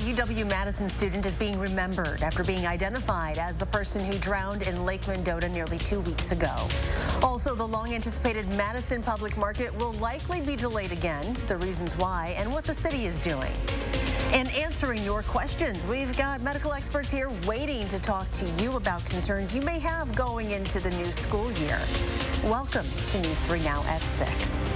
UW-Madison student is being remembered after being identified as the person who drowned in Lake Mendota nearly 2 weeks ago. Also, the long-anticipated Madison public market will likely be delayed again, the reasons why, and what the city is doing. And answering your questions, we've got medical experts here waiting to talk to you about concerns you may have going into the new school year. Welcome to News 3 Now at 6.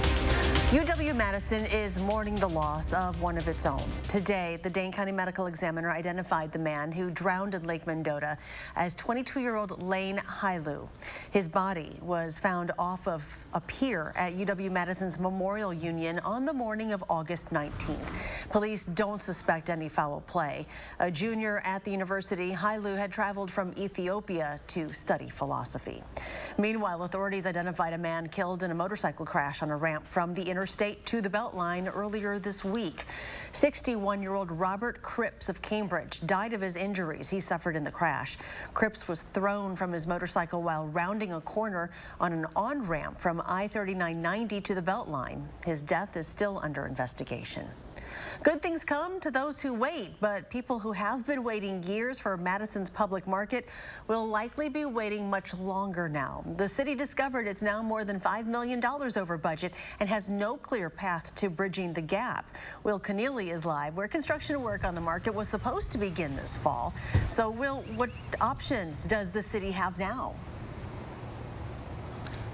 UW-Madison is mourning the loss of one of its own. Today, the Dane County Medical Examiner identified the man who drowned in Lake Mendota as 22-year-old Lane Hailu. His body was found off of a pier at UW-Madison's Memorial Union on the morning of August 19th. Police don't suspect any foul play. A junior at the university, Hailu had traveled from Ethiopia to study philosophy. Meanwhile, authorities identified a man killed in a motorcycle crash on a ramp from the interstate to the Beltline earlier this week. 61-year-old Robert Cripps of Cambridge died of his injuries he suffered in the crash. Cripps was thrown from his motorcycle while rounding a corner on an on-ramp from I-3990 to the Beltline. His death is still under investigation. Good things come to those who wait, but people who have been waiting years for Madison's public market will likely be waiting much longer now. The city discovered it's now more than $5 million over budget and has no clear path to bridging the gap. Will Keneally is live, where construction work on the market was supposed to begin this fall. So, Will, what options does the city have now?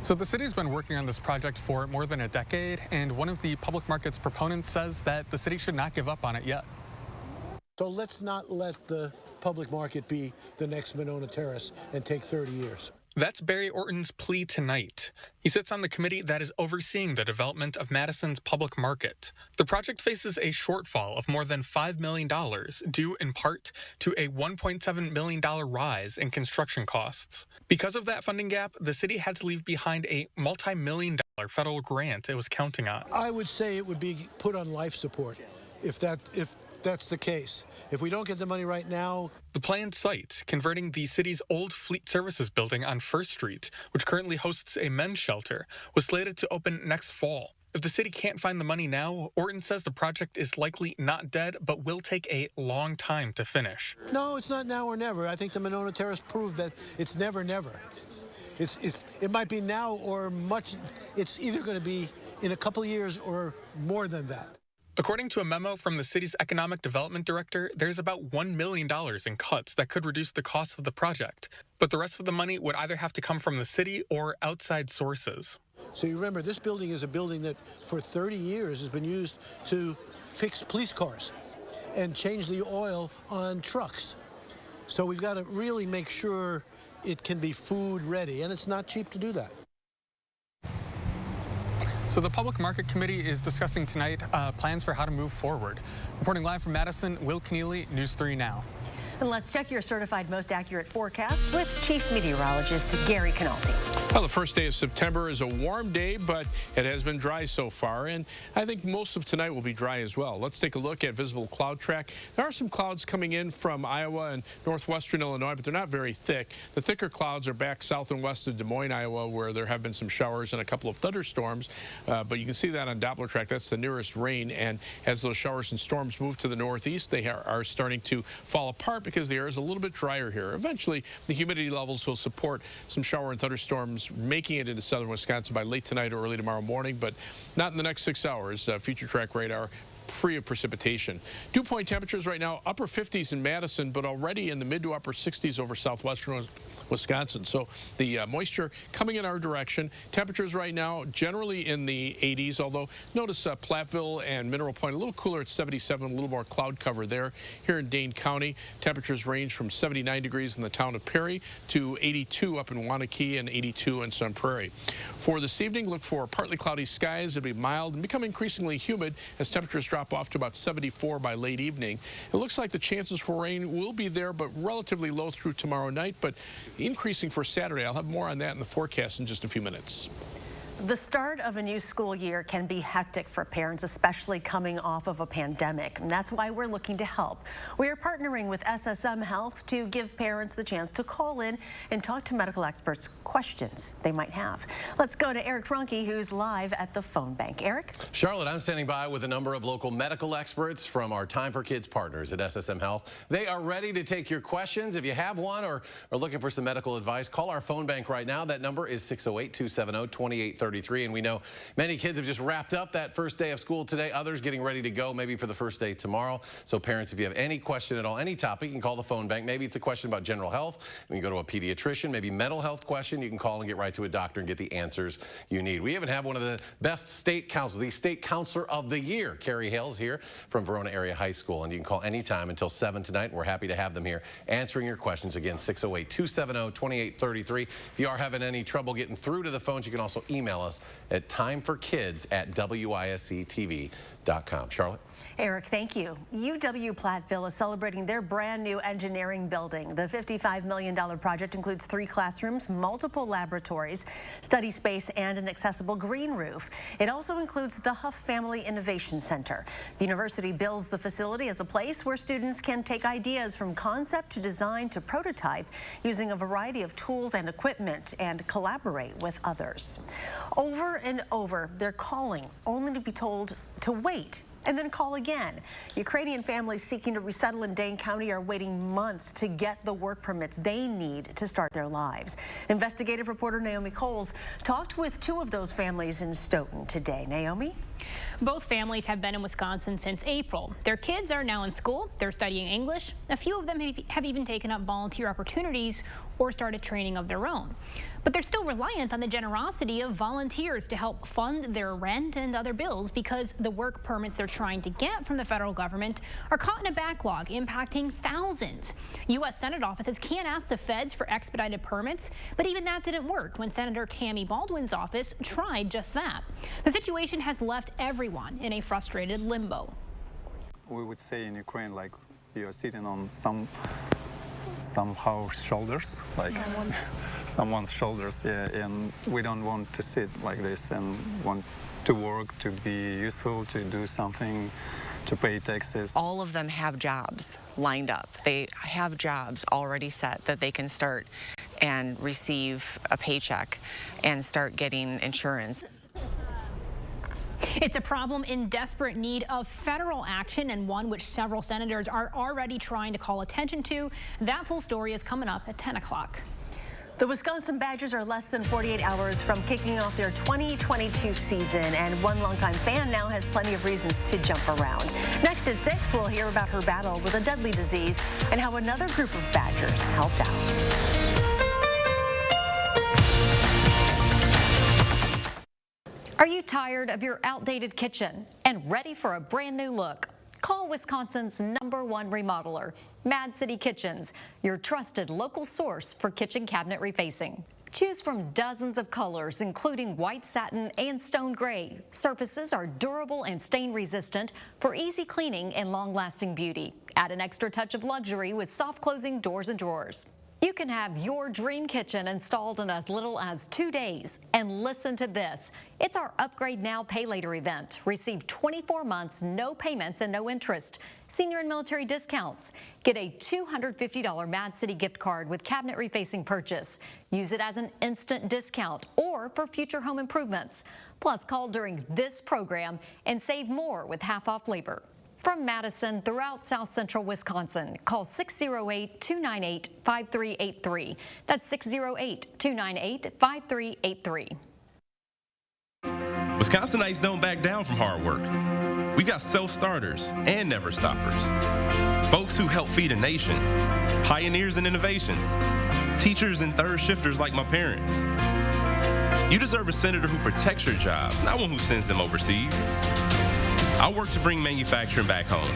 So the city's been working on this project for more than a decade, and one of the public markets proponents says that the city should not give up on it yet. So let's not let the public market be the next Monona Terrace and take 30 years. That's Barry Orton's plea tonight. He sits on the committee that is overseeing the development of Madison's public market. The project faces a shortfall of more than $5 million, due in part to a $1.7 million rise in construction costs. Because of that funding gap, the city had to leave behind a multi-million-dollar federal grant it was counting on. I would say it would be put on life support if that's the case. If we don't get the money right now. The planned site, converting the city's old Fleet Services building on 1st Street, which currently hosts a men's shelter, was slated to open next fall. If the city can't find the money now, Orton says the project is likely not dead, but will take a long time to finish. No, it's not now or never. I think the Monona Terrace proved that it's never, never. It might be now or much. It's either going to be in a couple of years or more than that. According to a memo from the city's economic development director, there's about $1 million in cuts that could reduce the cost of the project. But the rest of the money would either have to come from the city or outside sources. So you remember, this building is a building that for 30 years has been used to fix police cars and change the oil on trucks. So we've got to really make sure it can be food ready, and it's not cheap to do that. So the Public Market Committee is discussing tonight plans for how to move forward. Reporting live from Madison, Will Keneally, News 3 Now. And let's check your certified most accurate forecast with Chief Meteorologist Gary Canaldi. Well, the first day of September is a warm day, but it has been dry so far, and I think most of tonight will be dry as well. Let's take a look at visible cloud track. There are some clouds coming in from Iowa and northwestern Illinois, but they're not very thick. The thicker clouds are back south and west of Des Moines, Iowa, where there have been some showers and a couple of thunderstorms, but you can see that on Doppler track. That's the nearest rain, and as those showers and storms move to the northeast, they are starting to fall apart because the air is a little bit drier here. Eventually, the humidity levels will support some shower and thunderstorms making it into southern Wisconsin by late tonight or early tomorrow morning, but not in the next 6 hours. Future track radar free of precipitation. Dew point temperatures right now upper 50s in Madison, but already in the mid to upper 60s over southwestern Wisconsin. So the moisture coming in our direction. Temperatures right now generally in the 80s, although notice Platteville and Mineral Point a little cooler at 77, a little more cloud cover there. Here in Dane County, temperatures range from 79 degrees in the town of Perry to 82 up in Waunakee and 82 in Sun Prairie. For this evening, look for partly cloudy skies. It'll be mild and become increasingly humid as temperatures drop off to about 74 by late evening. It looks like the chances for rain will be there, but relatively low through tomorrow night, but increasing for Saturday. I'll have more on that in the forecast in just a few minutes. The start of a new school year can be hectic for parents, especially coming off of a pandemic. And that's why we're looking to help. We are partnering with SSM Health to give parents the chance to call in and talk to medical experts questions they might have. Let's go to Eric Franke, who's live at the phone bank. Eric? Charlotte, I'm standing by with a number of local medical experts from our Time for Kids partners at SSM Health. They are ready to take your questions. If you have one or are looking for some medical advice, call our phone bank right now. That number is 608-270-2833. And we know many kids have just wrapped up that first day of school today. Others getting ready to go maybe for the first day tomorrow. So parents, if you have any question at all, any topic, you can call the phone bank. Maybe it's a question about general health. You can go to a pediatrician, maybe mental health question. You can call and get right to a doctor and get the answers you need. We even have one of the best state counselors, the state counselor of the year. Carrie Hales here from Verona Area High School. And you can call anytime until 7 tonight. We're happy to have them here answering your questions. Again, 608-270-2833. If you are having any trouble getting through to the phones, you can also email us at timeforkids@WISC-TV.com. Charlotte? Eric, thank you. UW Platteville is celebrating their brand new engineering building. The $55 million project includes 3 classrooms, multiple laboratories, study space, and an accessible green roof. It also includes the Huff Family Innovation Center. The university builds the facility as a place where students can take ideas from concept to design to prototype using a variety of tools and equipment and collaborate with others. Over and over, they're calling only to be told to wait and then call again. Ukrainian families seeking to resettle in Dane County are waiting months to get the work permits they need to start their lives. Investigative reporter Naomi Coles talked with 2 of those families in Stoughton today. Naomi? Both families have been in Wisconsin since April. Their kids are now in school. They're studying English. A few of them have even taken up volunteer opportunities or started training of their own. But they're still reliant on the generosity of volunteers to help fund their rent and other bills because the work permits they're trying to get from the federal government are caught in a backlog impacting thousands. U.S. Senate offices can't ask the feds for expedited permits, but even that didn't work when Senator Tammy Baldwin's office tried just that. The situation has left everyone in a frustrated limbo. We would say in Ukraine, like, you're sitting on somehow shoulders, like someone's shoulders, yeah, and we don't want to sit like this and want to work, to be useful, to do something, to pay taxes. All of them have jobs lined up. They have jobs already set that they can start and receive a paycheck and start getting insurance. It's a problem in desperate need of federal action and one which several senators are already trying to call attention to. That full story is coming up at 10 o'clock. The Wisconsin Badgers are less than 48 hours from kicking off their 2022 season, and one longtime fan now has plenty of reasons to jump around. Next at 6, we'll hear about her battle with a deadly disease and how another group of Badgers helped out. Are you tired of your outdated kitchen and ready for a brand new look? Call Wisconsin's #1 remodeler, Mad City Kitchens, your trusted local source for kitchen cabinet refacing. Choose from dozens of colors, including white satin and stone gray. Surfaces are durable and stain resistant for easy cleaning and long-lasting beauty. Add an extra touch of luxury with soft closing doors and drawers. You can have your dream kitchen installed in as little as 2 days. And listen to this. It's our Upgrade Now, Pay Later event. Receive 24 months, no payments and no interest. Senior and military discounts. Get a $250 Mad City gift card with cabinet refacing purchase. Use it as an instant discount or for future home improvements. Plus, call during this program and save more with half-off labor. From Madison throughout South Central Wisconsin, call 608-298-5383. That's 608-298-5383. Wisconsinites don't back down from hard work. We got self-starters and never-stoppers. Folks who help feed a nation. Pioneers in innovation. Teachers and third shifters like my parents. You deserve a senator who protects your jobs, not one who sends them overseas. I work to bring manufacturing back home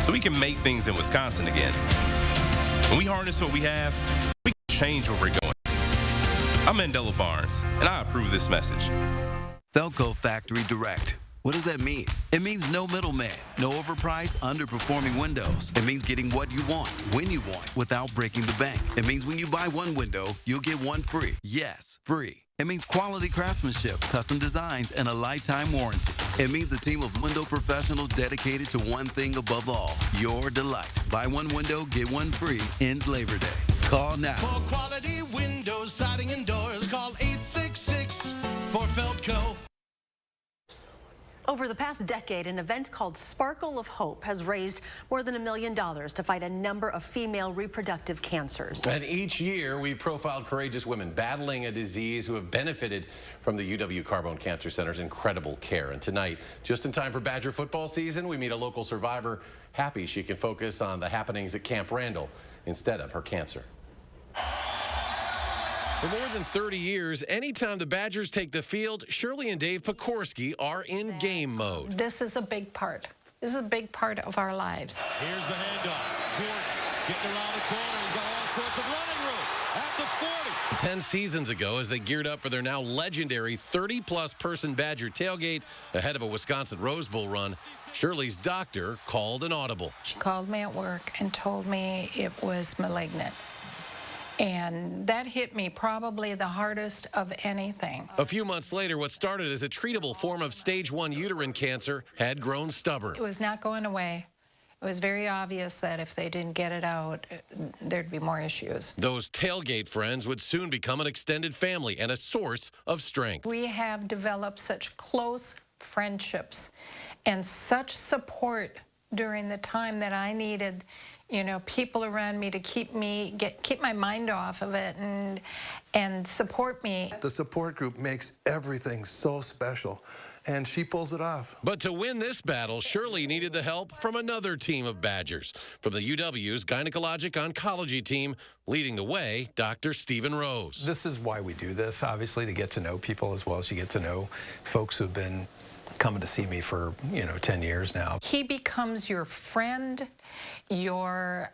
so we can make things in Wisconsin again. When we harness what we have, we can change where we're going. I'm Mandela Barnes, and I approve this message. Velco Factory Direct. What does that mean? It means no middleman, no overpriced, underperforming windows. It means getting what you want, when you want, without breaking the bank. It means when you buy one window, you'll get one free. Yes, free. It means quality craftsmanship, custom designs, and a lifetime warranty. It means a team of window professionals dedicated to one thing above all, your delight. Buy one window, get one free. Ends Labor Day. Call now. For quality windows, siding, and doors, call 866 for Feltco. Over the past decade, an event called Sparkle of Hope has raised more than $1 million to fight a number of female reproductive cancers. And each year, we profiled courageous women battling a disease who have benefited from the UW Carbone Cancer Center's incredible care. And tonight, just in time for Badger football season, we meet a local survivor happy she can focus on the happenings at Camp Randall instead of her cancer. For more than 30 years, anytime the Badgers take the field, Shirley and Dave Pekorski are in game mode. This is a big part. This is a big part of our lives. Here's the handoff. Gordon getting around the corner. He's got all sorts of running room at the 40. 10 seasons ago, as they geared up for their now legendary 30-plus person Badger tailgate ahead of a Wisconsin Rose Bowl run, Shirley's doctor called an audible. She called me at work and told me it was malignant. And that hit me probably the hardest of anything. A few months later, what started as a treatable form of stage 1 uterine cancer had grown stubborn. It was not going away. It was very obvious that if they didn't get it out, there'd be more issues. Those tailgate friends would soon become an extended family and a source of strength. We have developed such close friendships and such support during the time that I needed, you know, people around me to keep my mind off of it and support me. The support group makes everything so special, and she pulls it off. But to win this battle, Shirley needed the help from another team of Badgers. From the UW's Gynecologic Oncology team, leading the way, Dr. Stephen Rose. This is why we do this, obviously, to get to know people as well as you get to know folks who've been coming to see me for, 10 years now. He becomes your friend, your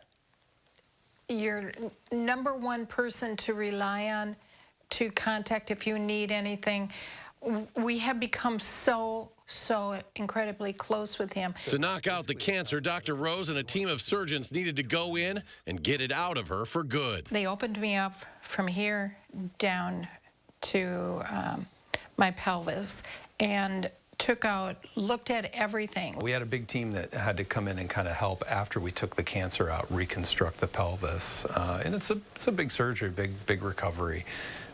number one person to rely on, to contact if you need anything. We have become so incredibly close with him. To knock out the cancer, Dr. Rose and a team of surgeons needed to go in and get it out of her for good. They opened me up from here down to my pelvis and looked at everything. We had a big team that had to come in and kind of help after we took the cancer out, reconstruct the pelvis. And it's a big surgery, big recovery.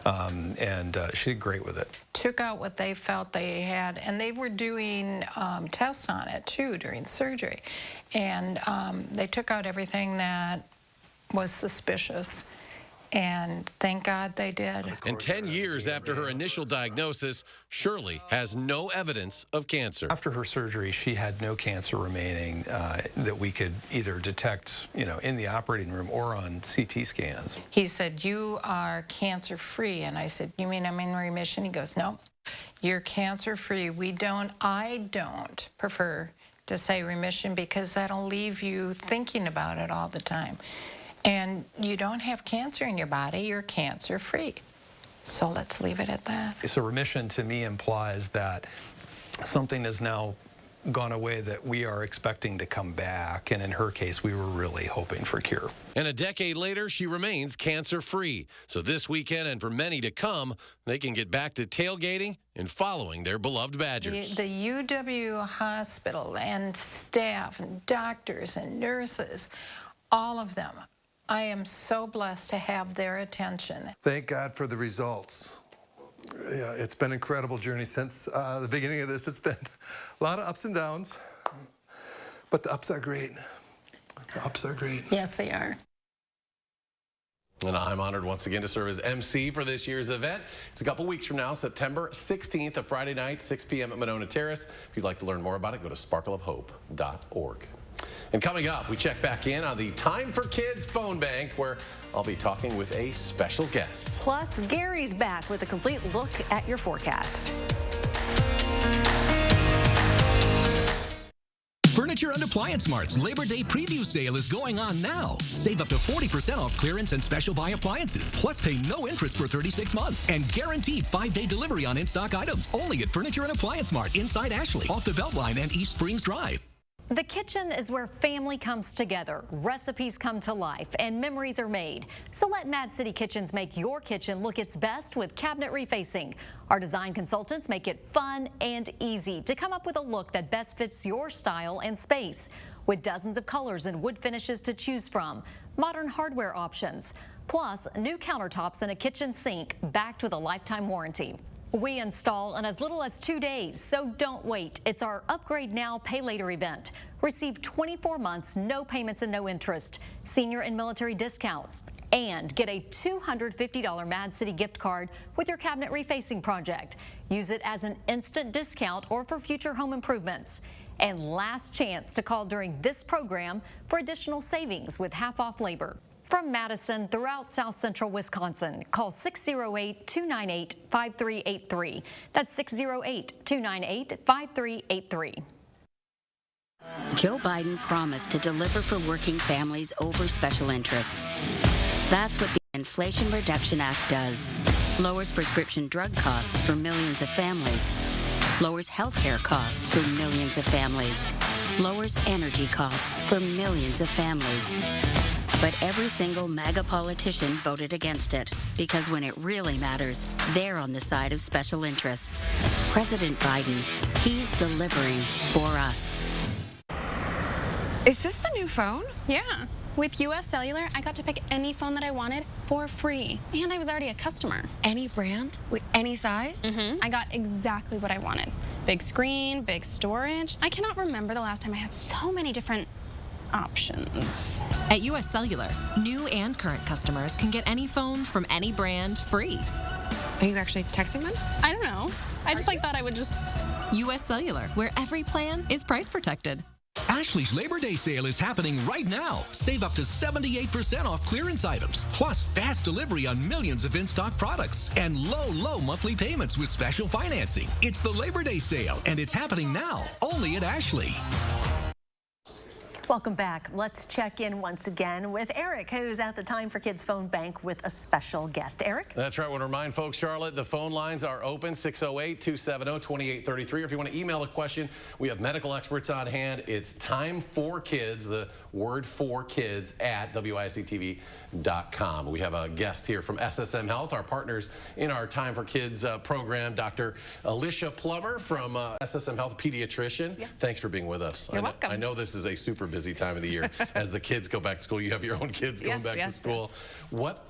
And she did great with it. Took out what they felt they had, and they were doing tests on it too during surgery. And they took out everything that was suspicious. And thank God they did. And 10 years after her initial diagnosis, Shirley has no evidence of cancer. After her surgery, she had no cancer remaining that we could either detect, in the operating room or on CT scans. He said, "You are cancer-free." And I said, "You mean I'm in remission?" He goes, "No, you're cancer-free. I don't prefer to say remission because that'll leave you thinking about it all the time. And you don't have cancer in your body, you're cancer-free. So let's leave it at that." So remission to me implies that something has now gone away that we are expecting to come back. And in her case, we were really hoping for cure. And a decade later, she remains cancer-free. So this weekend and for many to come, they can get back to tailgating and following their beloved Badgers. The UW hospital and staff and doctors and nurses, all of them, I am so blessed to have their attention. Thank God for the results. Yeah, it's been an incredible journey since the beginning of this. It's been a lot of ups and downs, but the ups are great. The ups are great. Yes, they are. And I'm honored once again to serve as MC for this year's event. It's a couple weeks from now, September 16th, a Friday night, 6 p.m. at Monona Terrace. If you'd like to learn more about it, go to sparkleofhope.org. And coming up, we check back in on the Time for Kids phone bank, where I'll be talking with a special guest. Plus, Gary's back with a complete look at your forecast. Furniture and Appliance Mart's Labor Day preview sale is going on now. Save up to 40% off clearance and special buy appliances. Plus, pay no interest for 36 months. And guaranteed 5-day delivery on in-stock items. Only at Furniture and Appliance Mart inside Ashley, off the Beltline and East Springs Drive. The kitchen is where family comes together, recipes come to life, and memories are made. So let Mad City Kitchens make your kitchen look its best with cabinet refacing. Our design consultants make it fun and easy to come up with a look that best fits your style and space. With dozens of colors and wood finishes to choose from, modern hardware options, plus new countertops and a kitchen sink backed with a lifetime warranty. We install in as little as 2 days, so don't wait. It's our Upgrade Now, Pay Later event. Receive 24 months, no payments and no interest, senior and military discounts, and get a $250 Mad City gift card with your cabinet refacing project. Use it as an instant discount or for future home improvements. And last chance to call during this program for additional savings with half off labor. From Madison throughout South Central Wisconsin, call 608-298-5383. That's 608-298-5383. Joe Biden promised to deliver for working families over special interests. That's what the Inflation Reduction Act does. Lowers prescription drug costs for millions of families. Lowers health care costs for millions of families. Lowers energy costs for millions of families. But every single MAGA politician voted against it, because when it really matters, they're on the side of special interests. President Biden, he's delivering for us. Is this the new phone? Yeah. With US Cellular, I got to pick any phone that I wanted for free. And I was already a customer. Any brand? With any size? I got exactly what I wanted. Big screen, big storage. I cannot remember the last time I had so many different options. At US Cellular, new and current customers can get any phone from any brand free. Are you actually texting them? I don't know. I just thought I would just... US Cellular, where every plan is price protected. Ashley's Labor Day sale is happening right now. Save up to 78% off clearance items, plus fast delivery on millions of in-stock products, and low monthly payments with special financing. It's the Labor Day sale, and it's happening now, only at Ashley. Welcome back. Let's check in once again with Eric, who's at the Time for Kids phone bank with a special guest. Eric? That's right. I want to remind folks, Charlotte, the phone lines are open, 608-270-2833. Or if you want to email a question, we have medical experts on hand. It's Time for Kids, the word for kids, at WISC-TV.com. We have a guest here from SSM Health, our partners in our Time for Kids program, Dr. Alicia Plummer from SSM Health, pediatrician. Yeah. Thanks for being with us. You're welcome. I know this is a super busy time of the year as the kids go back to school. You have your own kids going back to school.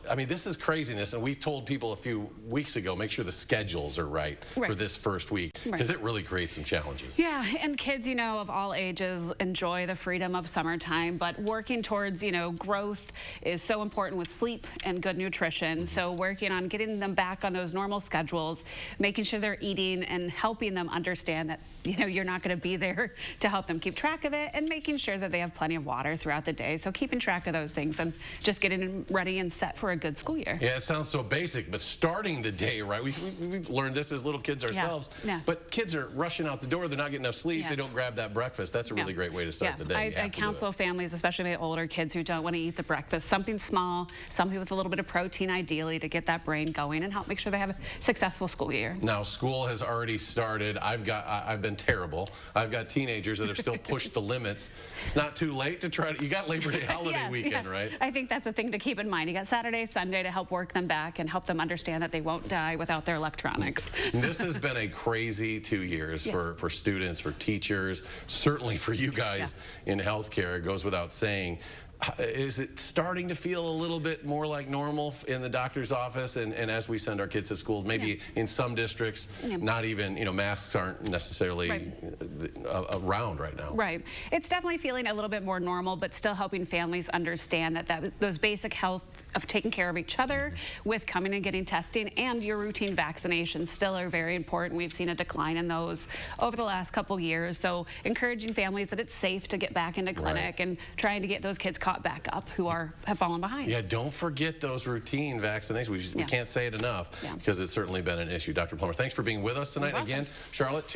I mean, this is craziness, and we told people a few weeks ago, make sure the schedules are right. For this first week, because it really creates some challenges. Yeah, and kids, you know, of all ages enjoy the freedom of summertime, but working towards, you know, growth is so important with sleep and good nutrition. So working on getting them back on those normal schedules, making sure they're eating and helping them understand that, you know, you're not going to be there to help them keep track of it, and making sure that they have plenty of water throughout the day. So keeping track of those things and just getting them ready and set for a good school year. Yeah, it sounds so basic, but starting the day, right? We've learned this as little kids ourselves. Yeah. But kids are rushing out the door. They're not getting enough sleep. They don't grab that breakfast. That's a really great way to start the day. I counsel families, especially my older kids who don't want to eat the breakfast, something small, something with a little bit of protein ideally to get that brain going and help make sure they have a successful school year. Now, school has already started. I've been terrible. I've got teenagers that have still pushed the limits. It's not too late to try to, you got Labor Day holiday weekend, right? I think that's a thing to keep in mind. You got Saturday, Sunday to help work them back and help them understand that they won't die without their electronics. This has been a crazy 2 years for students, for teachers, certainly for you guys in healthcare. It goes without saying. Is it starting to feel a little bit more like normal in the doctor's office and as we send our kids to school? Maybe in some districts, not even, you know, masks aren't necessarily around right now. Right. It's definitely feeling a little bit more normal, but still helping families understand that those basic health of taking care of each other with coming and getting testing and your routine vaccinations still are very important. We've seen a decline in those over the last couple years. So encouraging families that it's safe to get back into clinic and trying to get those kids caught back up who have fallen behind. Yeah, don't forget those routine vaccinations. We can't say it enough because it's certainly been an issue. Dr. Plummer, thanks for being with us tonight. Again, Charlotte,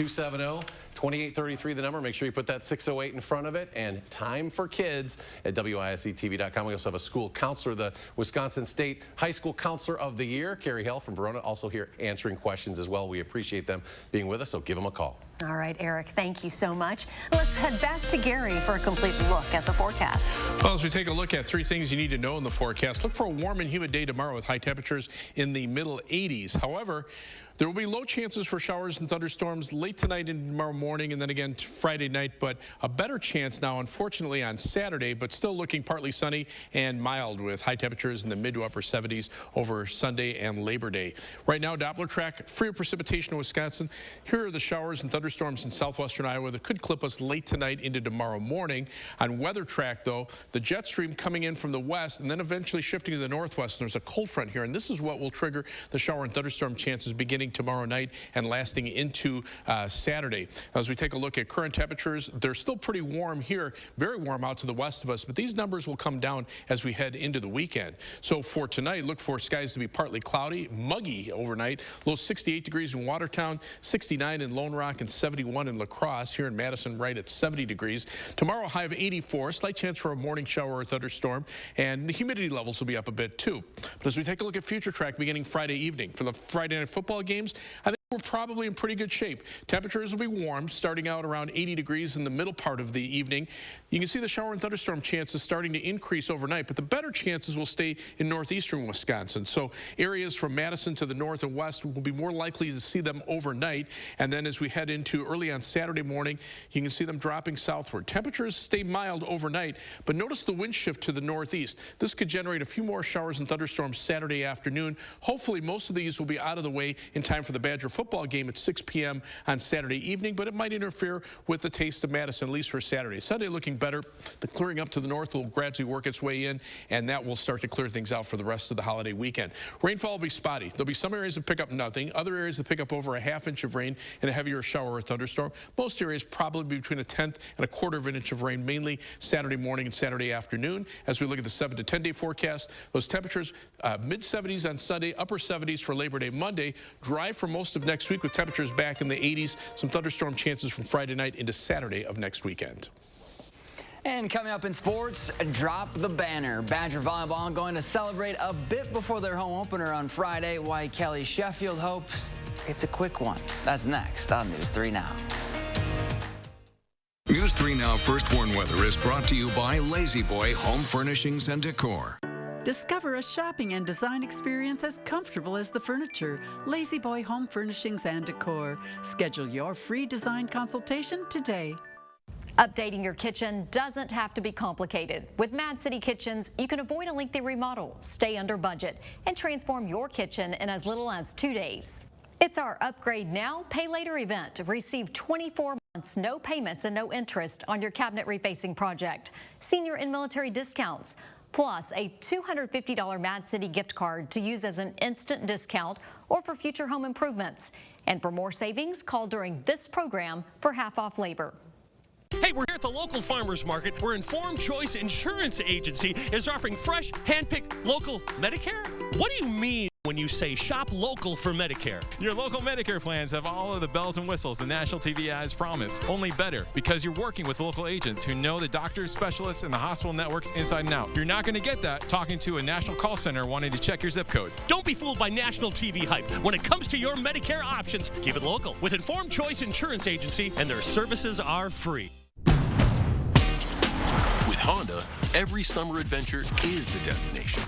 2833 the number. Make sure you put that 608 in front of it. And Time for Kids at WISC-TV.com. We also have a school counselor, the Wisconsin State High School Counselor of the Year, Carrie Hale from Verona, also here answering questions as well. We appreciate them being with us, so give them a call. All right, Eric, thank you so much. Let's head back to Gary for a complete look at the forecast. Well, as we take a look at 3 things you need to know in the forecast, look for a warm and humid day tomorrow with high temperatures in the middle 80s. However, there will be low chances for showers and thunderstorms late tonight and tomorrow morning, and then again Friday night, but a better chance now, unfortunately, on Saturday, but still looking partly sunny and mild with high temperatures in the mid to upper 70s over Sunday and Labor Day. Right now, Doppler track, free of precipitation in Wisconsin. Here are the showers and thunderstorms in southwestern Iowa that could clip us late tonight into tomorrow morning. On weather track, though, the jet stream coming in from the west and then eventually shifting to the northwest. And there's a cold front here, and this is what will trigger the shower and thunderstorm chances beginning tomorrow night and lasting into Saturday. As we take a look at current temperatures, they're still pretty warm here, very warm out to the west of us, but these numbers will come down as we head into the weekend. So for tonight, look for skies to be partly cloudy, muggy overnight, low 68 degrees in Watertown, 69 in Lone Rock, and 71 in La Crosse. Here in Madison, right at 70 degrees. Tomorrow, high of 84, slight chance for a morning shower or thunderstorm, and the humidity levels will be up a bit too. But as we take a look at future track beginning Friday evening, for the Friday night football games, I think we're probably in pretty good shape. Temperatures will be warm, starting out around 80 degrees in the middle part of the evening. You can see the shower and thunderstorm chances starting to increase overnight, but the better chances will stay in northeastern Wisconsin. So areas from Madison to the north and west will be more likely to see them overnight. And then as we head into early on Saturday morning, you can see them dropping southward. Temperatures stay mild overnight, but notice the wind shift to the northeast. This could generate a few more showers and thunderstorms Saturday afternoon. Hopefully most of these will be out of the way in time for the Badger football game at 6 p.m. on Saturday evening, but it might interfere with the taste of Madison, at least for Saturday. Sunday looking better. The clearing up to the north will gradually work its way in, and that will start to clear things out for the rest of the holiday weekend. Rainfall will be spotty. There'll be some areas that pick up nothing, other areas that pick up over a ½ inch of rain and a heavier shower or thunderstorm. Most areas probably between 1/10 and 1/4 inch of rain, mainly Saturday morning and Saturday afternoon. As we look at the 7 to 10 day forecast, those temperatures mid 70s on Sunday, upper 70s for Labor Day Monday, dry for most of next week with temperatures back in the 80s. Some thunderstorm chances from Friday night into Saturday of next weekend. And coming up in sports, drop the banner. Badger volleyball going to celebrate a bit before their home opener on Friday, while Kelly Sheffield hopes it's a quick one. That's next on News 3 Now. News 3 Now First Warn Weather is brought to you by Lazy Boy Home Furnishings and Decor. Discover a shopping and design experience as comfortable as the furniture. Lazy Boy Home Furnishings and Decor. Schedule your free design consultation today. Updating your kitchen doesn't have to be complicated. With Mad City Kitchens, you can avoid a lengthy remodel, stay under budget, and transform your kitchen in as little as 2 days. It's our Upgrade Now, Pay Later event. Receive 24 months, no payments and no interest on your cabinet refacing project. Senior and military discounts, plus a $250 Mad City gift card to use as an instant discount or for future home improvements. And for more savings, call during this program for half off labor. Hey, we're here at the local farmers market where Informed Choice Insurance Agency is offering fresh, hand-picked local Medicare. What do you mean when you say shop local for Medicare? Your local Medicare plans have all of the bells and whistles the national TV ads promise, only better because you're working with local agents who know the doctors, specialists, and the hospital networks inside and out. You're not going to get that talking to a national call center wanting to check your zip code. Don't be fooled by national TV hype. When it comes to your Medicare options, keep it local with Informed Choice Insurance Agency, and their services are free. With Honda, every summer adventure is the destination.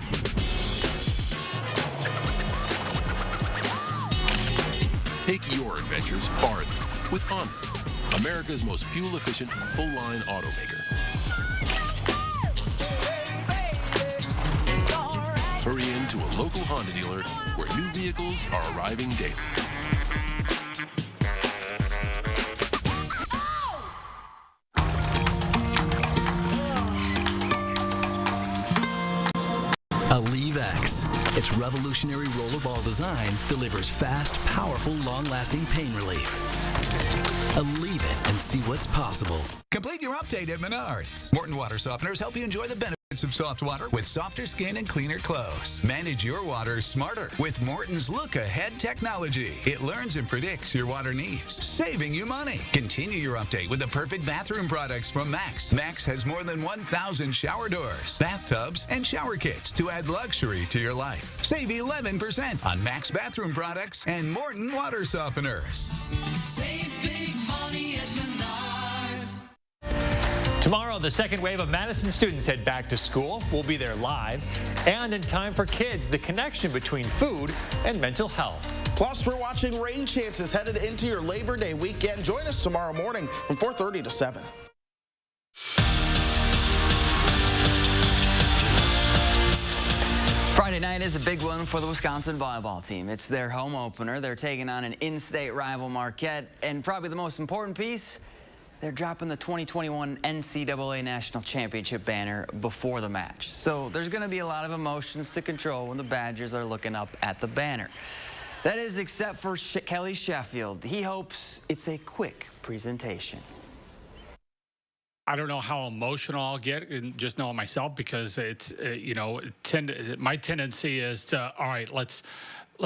Take your adventures farther with Honda, America's most fuel-efficient, full-line automaker. Hurry into a local Honda dealer where new vehicles are arriving daily. Aleve-X. Its revolutionary rollerball design delivers fast, powerful, long-lasting pain relief. Aleve it and see what's possible. Complete your update at Menards. Morton Water Softeners help you enjoy the benefits Of soft water with softer skin and cleaner clothes. Manage your water smarter with Morton's Look Ahead technology. It learns and predicts your water needs, saving you money. Continue your update with the perfect bathroom products from Max. Max has more than 1,000 shower doors, bathtubs, and shower kits to add luxury to your life. Save 11% on Max bathroom products and Morton water softeners. Save big money at Menards. Tomorrow, the second wave of Madison students head back to school. We'll be there live. And in Time for Kids, the connection between food and mental health. Plus, we're watching rain chances headed into your Labor Day weekend. Join us tomorrow morning from 4:30 to 7. Friday night is a big one for the Wisconsin volleyball team. It's their home opener. They're taking on an in-state rival, Marquette. And probably the most important piece, they're dropping the 2021 NCAA National Championship banner before the match. So there's going to be a lot of emotions to control when the Badgers are looking up at the banner. That is, except for Kelly Sheffield. He hopes it's a quick presentation. I don't know how emotional I'll get, and just knowing myself, because it's, you know, my tendency is to, all right, let's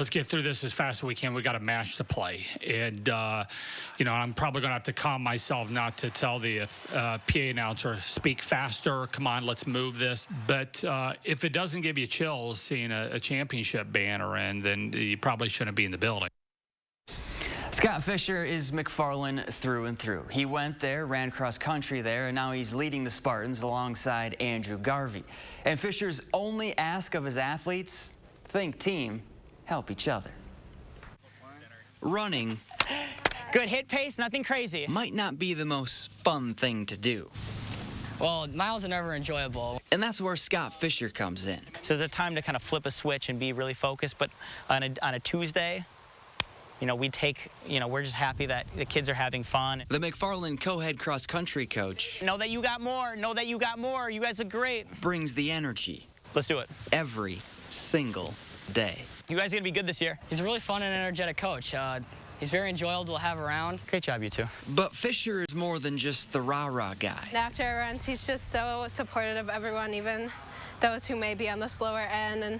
get through this as fast as we can. We got a match to play. And, you know, I'm probably going to have to calm myself not to tell the PA announcer, speak faster, come on, let's move this. But if it doesn't give you chills seeing a championship banner in, then you probably shouldn't be in the building. Scott Fisher is McFarland through and through. He went there, ran cross country there, and now he's leading the Spartans alongside Andrew Garvey. And Fisher's only ask of his athletes, think team, help each other. Running. Good hit pace, nothing crazy. Might not be the most fun thing to do. Well, miles are never enjoyable. And that's where Scott Fisher comes in. So there's a time to kind of flip a switch and be really focused, but on a Tuesday, you know, we're just happy that the kids are having fun. The McFarland co-head cross-country coach. Know that you got more. Know that you got more. You guys are great. Brings the energy. Let's do it. Every single day. You guys are going to be good this year. He's a really fun and energetic coach. He's very enjoyable to have around. Great job, you two. But Fisher is more than just the rah-rah guy. After it runs, he's just so supportive of everyone, even those who may be on the slower end, and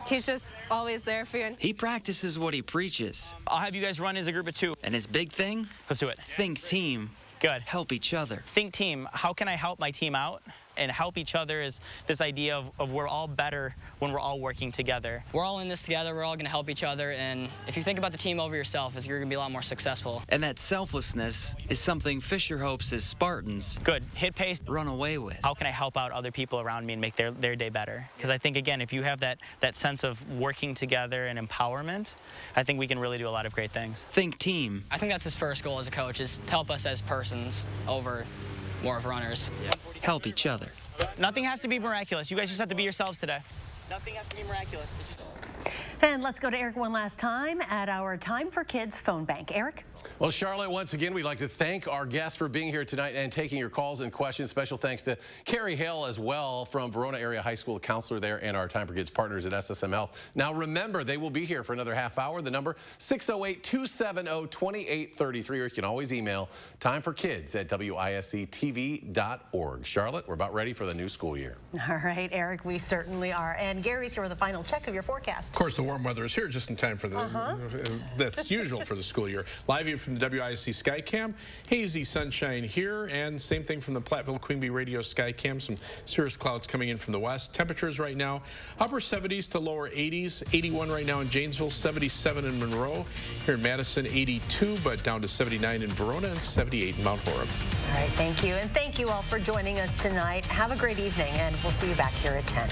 he's just always there for you. He practices what he preaches. I'll have you guys run as a group of two. And his big thing? Let's do it. Think team. Good. Help each other. Think team. How can I help my team out? And help each other is this idea of we're all better when we're all working together. We're all in this together. We're all going to help each other. And if you think about the team over yourself, you're going to be a lot more successful. And that selflessness is something Fisher hopes his Spartans good hit pace run away with. How can I help out other people around me and make their day better? Because I think, again, if you have that sense of working together and empowerment, I think we can really do a lot of great things. Think team. I think that's his first goal as a coach, is to help us as persons over more of runners. Yeah. Help each other. Nothing has to be miraculous. You guys just have to be yourselves today. Nothing has to be miraculous. It's just... And let's go to Eric one last time at our Time for Kids phone bank. Eric? Well, Charlotte, once again, we'd like to thank our guests for being here tonight and taking your calls and questions. Special thanks to Carrie Hale as well from Verona Area High School, counselor there, and our Time for Kids partners at SSM Health. Now, remember, they will be here for another half hour. The number 608-270-2833, or you can always email timeforkids@wisc-tv.org. Charlotte, we're about ready for the new school year. All right, Eric, we certainly are. And Gary's here with a final check of your forecast. Of course, the warm weather is here just in time for the, that's usual for the school year. Live here from the WISC Skycam, hazy sunshine here, and same thing from the Platteville Queen Bee Radio Skycam, some cirrus clouds coming in from the west. Temperatures right now, upper 70s to lower 80s, 81 right now in Janesville, 77 in Monroe. Here in Madison, 82, but down to 79 in Verona and 78 in Mount Horeb. All right, thank you. And thank you all for joining us tonight. Have a great evening, and we'll see you back here at 10.